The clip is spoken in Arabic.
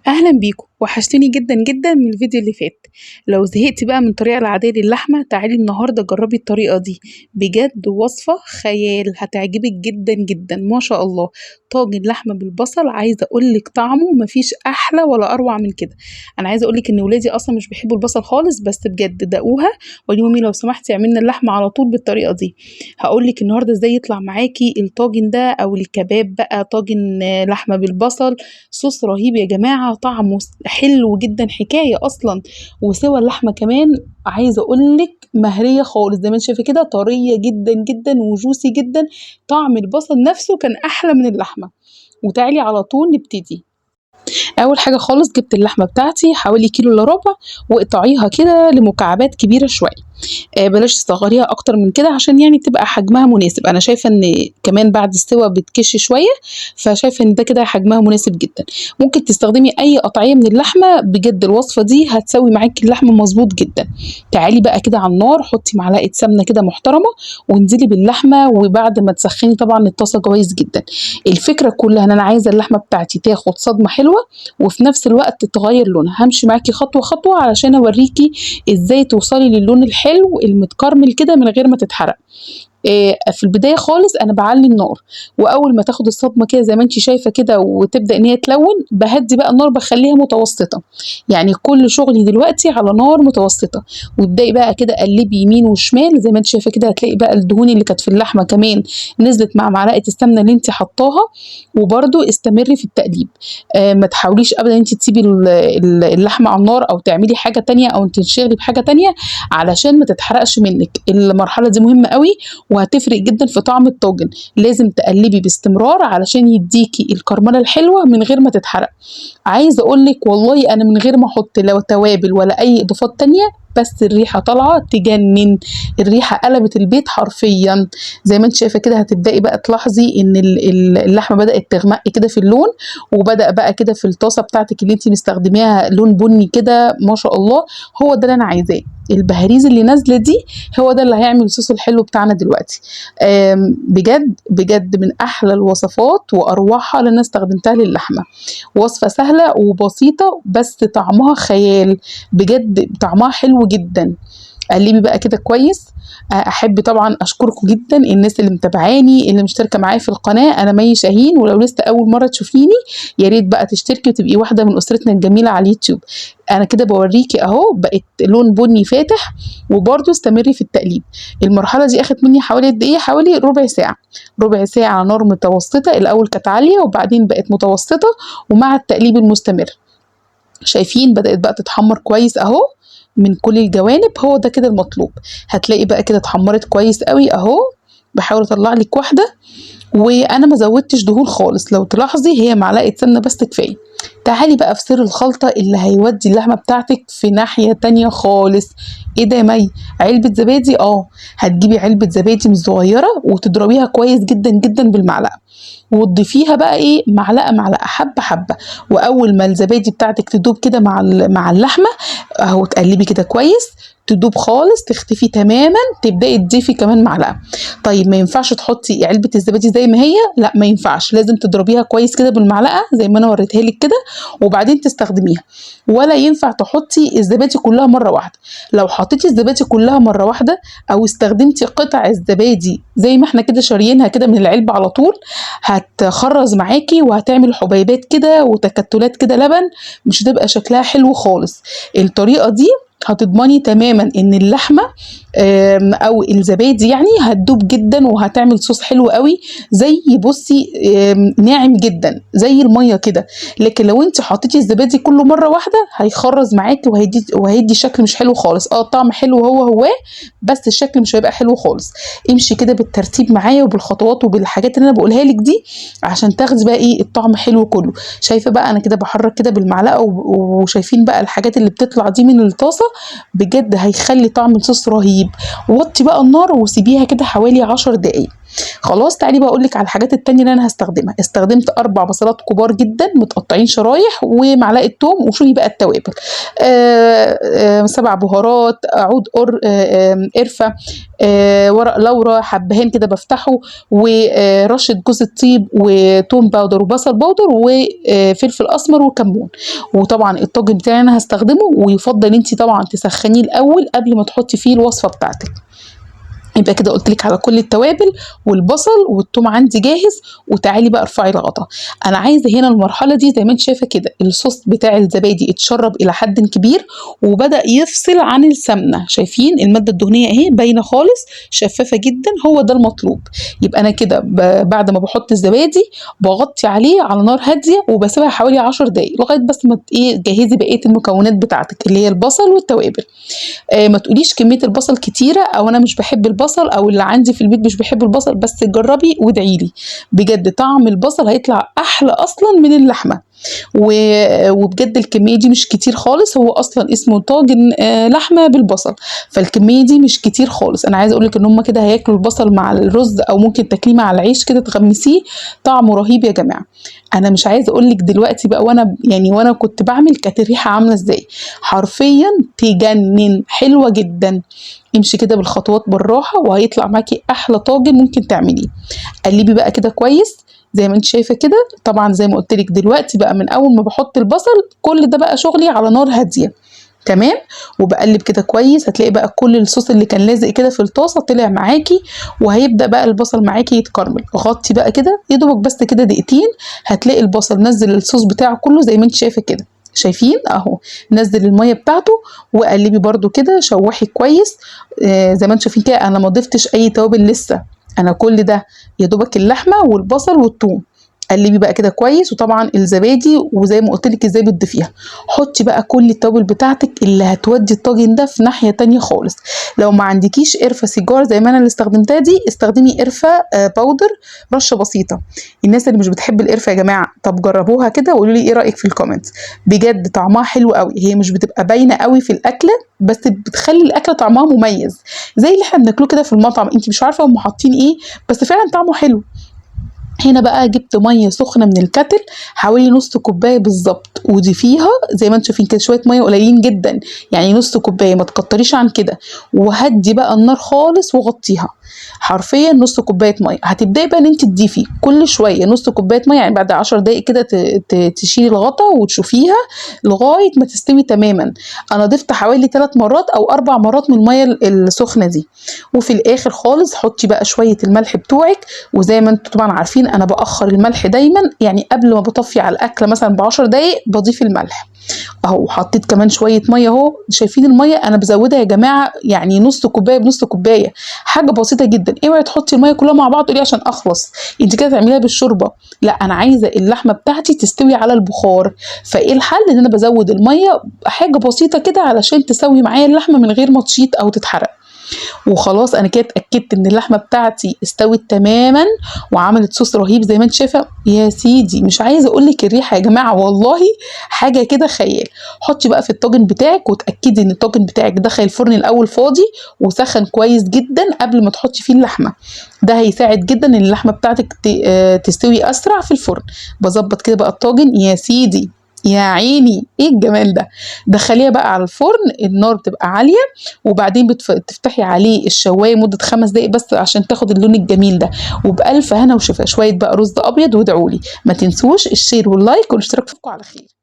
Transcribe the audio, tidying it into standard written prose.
أهلا بيكم، وحشتني جدا جدا من الفيديو اللي فات. لو زهقتي بقى من الطريقة العادية للحمة، تعالي النهاردة جربي الطريقة دي. بجد وصفة خيال، هتعجبك جدا جدا ما شاء الله. طاجن لحمة بالبصل، عايزة أقولك طعمه مفيش أحلى ولا أروع من كده. أنا عايزة أقولك إن ولادي أصلا مش بيحبوا البصل خالص، بس بجد دقوها وقولي مامي لو سمحتي اعملنا اللحمة على طول بالطريقة دي. هقولك النهاردة ازاي يطلع معاكي الطاجن ده أو الكباب بقى، طاجن لحمة بالبصل. صوص رهيب يا جماعة، طعمه حلو جدا حكاية أصلا. وسوى اللحمة كمان، عايزة أقولك مهرية خالص زي ما انت شايفة كده، طرية جدا جدا وجوسي جدا. طعم البصل نفسه كان أحلى من اللحمة. وتعالي على طول نبتدي. اول حاجه خالص جبت اللحمه بتاعتي حوالي كيلو الا ربع، واقطعيها كده لمكعبات كبيره شويه. بلاش تصغريها اكتر من كده عشان يعني تبقى حجمها مناسب. انا شايفه ان كمان بعد السوا بتكش شويه، فشايفه ان ده كده حجمها مناسب جدا. ممكن تستخدمي اي قطعيه من اللحمه، بجد الوصفه دي هتسوي معاكي اللحمه مظبوط جدا. تعالي بقى كده على النار، حطي معلقه سمنه كده محترمه وانزلي باللحمه، وبعد ما تسخني طبعا الطاسه كويس جدا. الفكره كلها ان انا عايزه اللحمه بتاعتي تاخد صدمه حلوه وفي نفس الوقت تغير لونها. همشي معاكي خطوه خطوه علشان اوريكي ازاي توصلي للون الحلو المتكرمل كده من غير ما تتحرق. في البدايه خالص انا بعلي النار، واول ما تاخد الصدمه كده زي ما انت شايفه كده وتبدا ان هي تلون، بهدي بقى النار بخليها متوسطه. يعني كل شغلي دلوقتي على نار متوسطه. وابداي بقى كده قلبي يمين وشمال زي ما انت شايفه كده، هتلاقي بقى الدهون اللي كانت في اللحمه كمان نزلت مع معلقه السمنه اللي انت حطاها. وبرده استمري في التقليب. ما تحاوليش ابدا انت تسيبي اللحمه على النار او تعملي حاجه تانية او تنشغلي بحاجه تانية علشان ما تتحرقش منك. المرحله دي مهمه قوي وهتفرق جدا في طعم الطاجن. لازم تقلبي باستمرار علشان يديكي الكرمله الحلوه من غير ما تتحرق. عايزه اقولك والله انا من غير ما احط لا توابل ولا اي اضافات تانية، بس الريحه طالعه تجنن. الريحه قلبت البيت حرفيا. زي ما انت شايفه كده هتبداي بقى تلاحظي ان اللحمه بدات تغمق كده في اللون، وبدا بقى كده في الطاسه بتاعتك اللي انت مستخدماها لون بني كده ما شاء الله. هو ده اللي انا عايزاه. البهاريز اللي نازله دي هو ده اللي هيعمل الصوص الحلو بتاعنا دلوقتي. بجد بجد من احلى الوصفات واروعها اللي انا استخدمتها للحمه. وصفه سهله وبسيطه بس طعمها خيال. بجد طعمها حلو جدا. قلبي بقى كده كويس. احب طبعا اشكركم جدا الناس اللي متابعاني اللي مشتركه معايا في القناه. انا مي شاهين، ولو لسه اول مره تشوفيني يا ريت بقى تشتركي وتبقي واحده من اسرتنا الجميله على اليوتيوب. انا كده بوريكي اهو بقت لون بني فاتح. وبرده استمري في التقليب. المرحله دي اخدت مني حوالي قد ايه؟ حوالي ربع ساعه. ربع ساعه على نار متوسطه. الاول كانت عاليه وبعدين بقت متوسطه، ومع التقليب المستمر شايفين بدات بقى تتحمر كويس اهو من كل الجوانب. هو ده كده المطلوب. هتلاقي بقى كده اتحمرت كويس قوي اهو. بحاول اطلع لك واحده، وانا ما زودتش دهون خالص. لو تلاحظي هي معلقه سمنه بس كفايه. تعالي بقى في سر الخلطه اللي هيودي اللحمه بتاعتك في ناحيه تانية خالص. ايه ده يا مي؟ علبه زبادي؟ هتجيبي علبه زبادي من صغيره وتضربيها كويس جدا جدا بالمعلقه، وتضيفيها بقى ايه معلقه معلقه حبه حبه. واول ما الزبادي بتاعتك تدوب كده مع اللحمه اهو، تقلبي كده كويس تدوب خالص تختفي تماما، تبداي تضيفي كمان معلقه. طيب ما ينفعش تحطي علبه الزبادي زي ما هي، لا ما ينفعش، لازم تضربيها كويس كده بالمعلقه زي ما انا وريتها لك كده وبعدين تستخدميها. ولا ينفع تحطي الزبادي كلها مره واحده. لو حطيتي الزبادي كلها مره واحده او استخدمتي قطع الزبادي زي ما احنا كده شاريينها كده من العلبه على طول، هتخرز معاكي وهتعمل حبيبات كده وتكتلات كده لبن، مش هتبقى شكلها حلو خالص. الطريقه دي هتضمني تماما ان اللحمه او الزبادي يعني هتدوب جدا وهتعمل صوص حلو قوي. زي بصي ناعم جدا زي الميه كده. لكن لو انت حطيتي الزبادي كله مره واحده هيخرز معاكي وهيدي شكل مش حلو خالص. الطعم حلو هو بس الشكل مش هيبقى حلو خالص. امشي كده بالترتيب معايا وبالخطوات وبالحاجات اللي انا بقولها لك دي عشان تاخدي بقى ايه الطعم حلو كله. شايفه بقى انا كده بحرك كده بالمعلقه وشايفين بقى الحاجات اللي بتطلع دي من الطاسه. بجد هيخلي طعم الصوص رهيب. وطي بقى النار وسيبيها كده حوالي 10 دقايق. خلاص تعالي بقى اقول لك على الحاجات التانية اللي انا هستخدمها. استخدمت 4 بصلات كبار جدا متقطعين شرايح ومعلقه توم، وشوفي بقى التوابل 7 بهارات، عود قرفه، ورق لورا، حبهان كده بفتحه، ورشه جوز الطيب، وتوم باودر وبصل باودر وفلفل اسمر وكمون. وطبعا الطاجن بتاعي انا هستخدمه، ويفضل انت طبعا تسخنيه الاول قبل ما تحطي فيه الوصفه بتاعتك. يبقى كده قلت لك على كل التوابل والبصل والثوم عندي جاهز. وتعالي بقى ارفعي الغطا. انا عايزه هنا المرحله دي زي ما انت شايفه كده الصوص بتاع الزبادي اتشرب الى حد كبير وبدا يفصل عن السمنه. شايفين الماده الدهنيه اهي باينه خالص شفافه جدا، هو ده المطلوب. يبقى انا كده بعد ما بحط الزبادي بغطي عليه على نار هاديه وبسيبها حوالي 10 دقائق لغايه بس ما ايه جهزي بقيه المكونات بتاعتك اللي هي البصل والتوابل. ما تقوليش كميه البصل كتيره او انا مش بحب البصل او اللي عندي في البيت مش بيحب البصل، بس جربي وادعي لي بجد طعم البصل هيطلع احلى اصلا من اللحمه. وبجد الكميه دي مش كتير خالص، هو اصلا اسمه طاجن لحمه بالبصل، فالكميه دي مش كتير خالص. انا عايزه اقولك ان هم كده هياكلوا البصل مع الرز او ممكن تاكليه مع العيش كده تغمسيه، طعمه رهيب يا جماعه. انا مش عايزه اقولك دلوقتي بقى وانا كنت بعمل كانت الريحه عامله ازاي، حرفيا تجنن، حلوه جدا. امشي كده بالخطوات بالراحه وهيطلع معاكي احلى طاجن ممكن تعمليه. قلبي بقى كده كويس زي ما انت شايفه كده. طبعا زي ما قلت لك دلوقتي بقى من اول ما بحط البصل كل ده بقى شغلي على نار هاديه. تمام. وبقلب كده كويس، هتلاقي بقى كل الصوص اللي كان لازق كده في الطاسه طلع معاكي، وهيبدا بقى البصل معاكي يتكرمل. غطي بقى كده يا دوبك بس كده دقيقتين، هتلاقي البصل نزل الصوص بتاعه كله زي ما انت شايفه كده. شايفين اهو نزل الميه بتاعته. وقلبي برده كده شوحي كويس. زي ما انتم شايفين كده انا ما ضفتش اي توابل لسه، انا كل ده يا دوبك اللحمه والبصل والثوم. قلبي بقى كده كويس، وطبعا الزبادي وزي ما قلت لك ازاي بتضيفيها. حطي بقى كل التوابل بتاعتك اللي هتودي الطاجن ده في ناحيه تانية خالص. لو ما عندكيش قرفه سيجار زي ما انا اللي استخدمتها دي، استخدمي قرفه باودر رشه بسيطه. الناس اللي مش بتحب القرفه يا جماعه طب جربوها كده وقولوا لي ايه رايك في الكومنت. بجد طعمها حلو قوي، هي مش بتبقى باينه قوي في الاكله بس بتخلي الاكله طعمها مميز زي اللي احنا بناكله كده في المطعم، انت مش عارفه هم حاطين ايه بس فعلا طعمه حلو. هنا بقى جبت ميه سخنه من الكاتل حوالي نص كوبايه بالظبط، وضيفيها زي ما انتم شايفين كده شويه ميه قليلين جدا، يعني نص كوبايه ما تكتريش عن كده. وهدي بقى النار خالص وغطيها، حرفيا نص كوبايه ميه. هتبداي بقى ان انت تضيفي كل شويه نص كوبايه ميه، يعني بعد 10 دقائق كده تشيلي الغطا وتشوفيها لغايه ما تستوي تماما. انا ضفت حوالي 3 مرات او 4 مرات من الميه السخنه دي. وفي الاخر خالص حطي بقى شويه الملح بتوعك، وزي ما انتم طبعا عارفين انا باخر الملح دايما، يعني قبل ما بطفي على الاكله مثلا ب10 دقائق بضيف الملح. اهو حطيت كمان شويه ميه اهو. شايفين الميه انا بزودها يا جماعه، يعني نص كوبايه بنص كوبايه، حاجه بسيطه جدا. اوعي تحطي الميه كلها مع بعض تقولي عشان اخلص، انت كده تعمليها بالشوربه. لا انا عايزه اللحمه بتاعتي تستوي على البخار، فايه الحل ان انا بزود الميه حاجه بسيطه كده علشان تسوي معايا اللحمه من غير ما تشيط او تتحرق. وخلاص انا كده اتاكدت ان اللحمه بتاعتي استوت تماما وعملت صوص رهيب زي ما انت شايفه. يا سيدي مش عايزه اقول لك الريحه يا جماعه والله حاجه كده خيال. حطي بقى في الطاجن بتاعك وتاكدي ان الطاجن بتاعك دخل الفرن الاول فاضي وسخن كويس جدا قبل ما تحطي فيه اللحمه. ده هيساعد جدا ان اللحمه بتاعتك تستوي اسرع في الفرن. بظبط كده بقى الطاجن يا سيدي، يا عيني ايه الجمال ده. دخليها بقى على الفرن، النار بتبقى عاليه، وبعدين تفتحي عليه الشوايه مده 5 دقايق بس عشان تاخد اللون الجميل ده. وبألف هنا وشفا. شويه بقى رز ابيض وادعوا لي. ما تنسوش الشير واللايك والاشتراك. فيكم على خير.